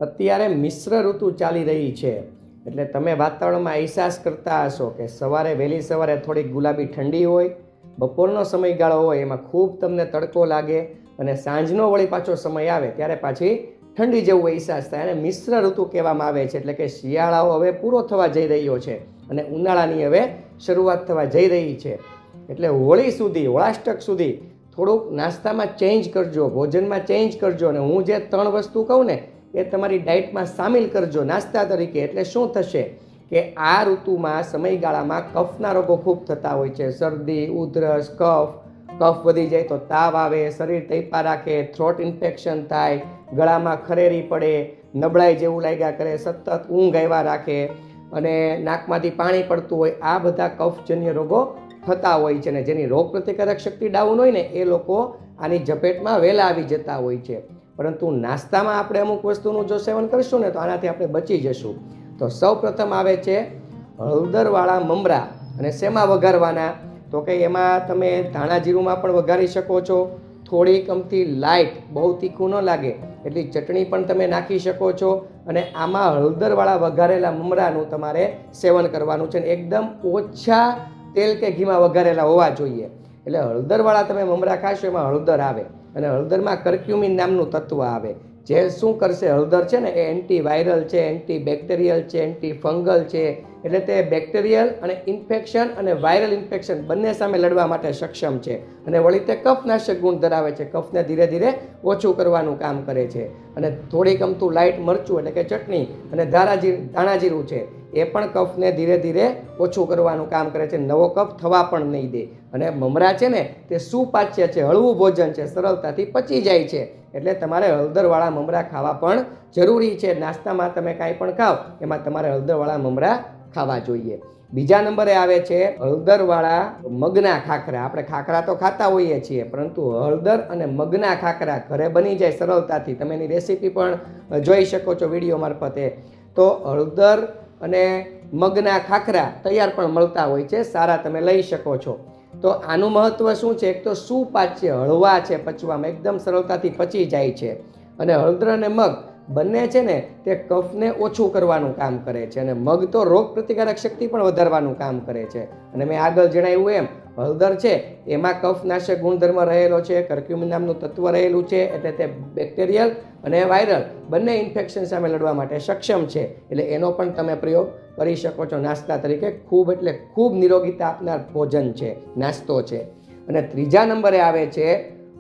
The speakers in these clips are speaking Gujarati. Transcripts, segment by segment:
અત્યારે મિશ્ર ઋતુ ચાલી રહી છે એટલે તમે વાતાવરણમાં અહેસાસ કરતા હશો કે સવારે વહેલી સવારે થોડીક ગુલાબી ઠંડી હોય, બપોરનો સમયગાળો હોય એમાં ખૂબ તમને તડકો લાગે અને સાંજનો વળી પાછો સમય આવે ત્યારે પાછી ઠંડી જેવો અહેસાસ થાય. અને મિશ્ર ઋતુ કહેવામાં આવે છે. એટલે કે શિયાળાઓ હવે પૂરો થવા જઈ રહ્યો છે અને ઉનાળાની હવે શરૂઆત થવા જઈ રહી છે. એટલે હોળી સુધી, હોળાષ્ટક સુધી થોડુંક નાસ્તામાં ચેન્જ કરજો, ભોજનમાં ચેન્જ કરજો. અને હું જે 3 વસ્તુ કહું ને એ તમારી ડાયટમાં સામેલ કરજો નાસ્તા તરીકે. એટલે શું થશે કે આ ઋતુમાં સમયગાળામાં કફના રોગો ખૂબ થતા હોય છે. શરદી, ઉધરસ, કફ વધી જાય તો તાવ આવે, શરીર તૈપા રાખે, થ્રોટ ઇન્ફેક્શન થાય, ગળામાં ખરેરી પડે, નબળાઈ જેવું લાગ્યા કરે, સતત ઊંઘ આવ્યા રાખે અને નાકમાંથી પાણી પડતું હોય, આ બધા કફજન્ય રોગો થતા હોય છે. અને જેની રોગ પ્રતિકારક શક્તિ ડાઉન હોય ને એ લોકો આની ઝપેટમાં વહેલા આવી જતા હોય છે. પરંતુ નાસ્તામાં આપણે અમુક વસ્તુનું જો સેવન કરીશું ને તો આનાથી આપણે બચી જશું. તો સૌ પ્રથમ આવે છે હળદરવાળા મમરા. અને શેમાં વઘારવાના? તો કે એમાં તમે ધાણા જીરુંમાં પણ વઘારી શકો છો. થોડીક અમથી લાઇટ, બહુ તીખું ન લાગે એટલી ચટણી પણ તમે નાખી શકો છો. અને આમાં હળદરવાળા વઘારેલા મમરાનું તમારે સેવન કરવાનું છે. એકદમ ઓછા તેલ કે ઘીમાં વઘારેલા હોવા જોઈએ. એટલે હળદરવાળા તમે મમરા ખાશો એમાં હળદર આવે અને હળદરમાં કર્ક્યુમિન નામનું તત્વ આવે જે શું કરશે, હળદર છે ને એ એન્ટીવાયરલ છે, એન્ટીબેક્ટેરિયલ છે, એન્ટીફંગલ છે. એટલે તે બેક્ટેરિયલ અને ઇન્ફેક્શન અને વાયરલ ઇન્ફેક્શન બંને સામે લડવા માટે સક્ષમ છે. અને વળી તે કફનાશક ગુણ ધરાવે છે. કફને ધીરે ધીરે ઓછું કરવાનું કામ કરે છે. અને થોડીક અમથું લાઇટ મરચું એટલે કે ચટણી અને ધાણા જીરું છે એ પણ કફને ધીરે ધીરે ઓછું કરવાનું કામ કરે છે. નવો કફ થવા પણ નહીં દે. અને મમરા છે ને તે સુપાચ્ય છે, હળવું ભોજન છે, સરળતાથી પચી જાય છે. એટલે તમારે હળદરવાળા મમરા ખાવા પણ જરૂરી છે. નાસ્તામાં તમે કાંઈ પણ ખાઓ એમાં તમારે હળદરવાળા મમરા ખાવા જોઈએ. બીજા નંબરે આવે છે હળદરવાળા મગના ખાખરા. આપણે ખાખરા તો ખાતા હોઈએ છીએ પરંતુ હળદર અને મગના ખાખરા ઘરે બની જાય સરળતાથી. તમે એની રેસીપી પણ જોઈ શકો છો વિડીયો મારફતે. તો હળદર અને મગના ખાખરા તૈયાર પણ મળતા હોય છે, સારા તમે લઈ શકો છો. તો આનું મહત્વ શું છે? એક તો સુપાચ્ય, હળવા છે, પચવામાં એકદમ સરળતાથી પચી જાય છે. અને હળદર અને મગ બંને છે ને તે કફને ઓછું કરવાનું કામ કરે છે. અને મગ તો રોગ પ્રતિકારક શક્તિ પણ વધારવાનું કામ કરે છે. અને મેં આગળ જણાવ્યું એમ હળદર છે એમાં કફનાશક ગુણધર્મ રહેલો છે, કર્ક્યુમિન નામનું તત્વ રહેલું છે. એટલે તે બેક્ટેરિયલ અને વાયરલ બંને ઇન્ફેક્શન સામે લડવા માટે સક્ષમ છે. એટલે એનો પણ તમે પ્રયોગ કરી શકો છો નાસ્તા તરીકે. ખૂબ એટલે ખૂબ નિરોગીતા આપનાર ભોજન છે, નાસ્તો છે. અને ત્રીજા નંબરે આવે છે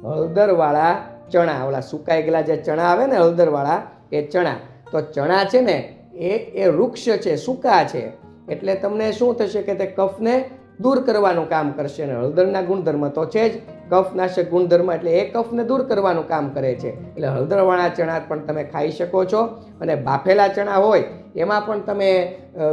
હળદરવાળા ચણા. ઓલા સુકાઈ ગયેલા જે ચણા આવે ને હળદરવાળા, એ ચણા. તો ચણા છે ને એ વૃક્ષ છે, સૂકા છે. એટલે તમને શું થશે કે તે કફને દૂર કરવાનું કામ કરશે. અને હળદરના ગુણધર્મ તો છે જ કફનાશક ગુણધર્મ, એટલે એ કફને દૂર કરવાનું કામ કરે છે. એટલે હળદરવાળા ચણા પણ તમે ખાઈ શકો છો. અને બાફેલા ચણા હોય એમાં પણ તમે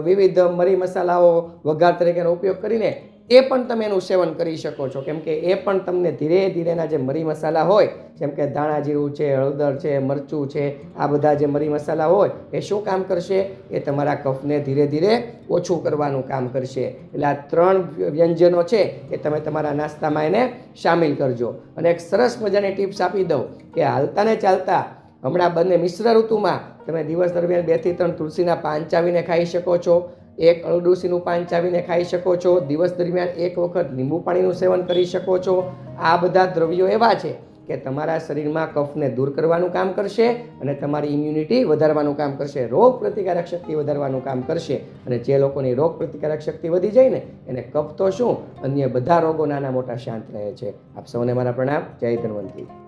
વિવિધ મરી મસાલાઓ વઘાર તરીકેનો ઉપયોગ કરીને એ પણ તમે એનું સેવન કરી શકો છો. કેમ કે એ પણ તમને ધીરે ધીરેના જે મરી મસાલા હોય જેમ કે ધાણા જીરું છે, હળદર છે, મરચું છે, આ બધા જે મરી મસાલા હોય એ શું કામ કરશે? એ તમારા કફને ધીરે ધીરે ઓછું કરવાનું કામ કરશે. એટલે આ 3 વ્યંજનો છે એ તમે તમારા નાસ્તામાં એને સામેલ કરજો. અને એક સરસ મજાની ટિપ્સ આપી દઉં કે હાલતા ને ચાલતા હમણાં બંને મિશ્ર ઋતુમાં તમે દિવસ દરમિયાન 2 થી 3 તુલસીના પાન ચાવીને ખાઈ શકો છો. 1 અરડુસીનું પાન ચાવીને ખાઈ શકો છો. દિવસ દરમિયાન 1 વખત લીંબુ પાણીનું સેવન કરી શકો છો. આ બધા દ્રવ્યો એવા છે કે તમારા શરીરમાં કફને દૂર કરવાનું કામ કરશે અને તમારી ઇમ્યુનિટી વધારવાનું કામ કરશે, રોગ પ્રતિકારક શક્તિ વધારવાનું કામ કરશે. અને જે લોકોની રોગ પ્રતિકારક શક્તિ વધી જાય ને એને કફ તો શું, અન્ય બધા રોગો નાના મોટા શાંત રહે છે. આપ સૌને મારા પ્રણામ. જય ધન્વંતરી.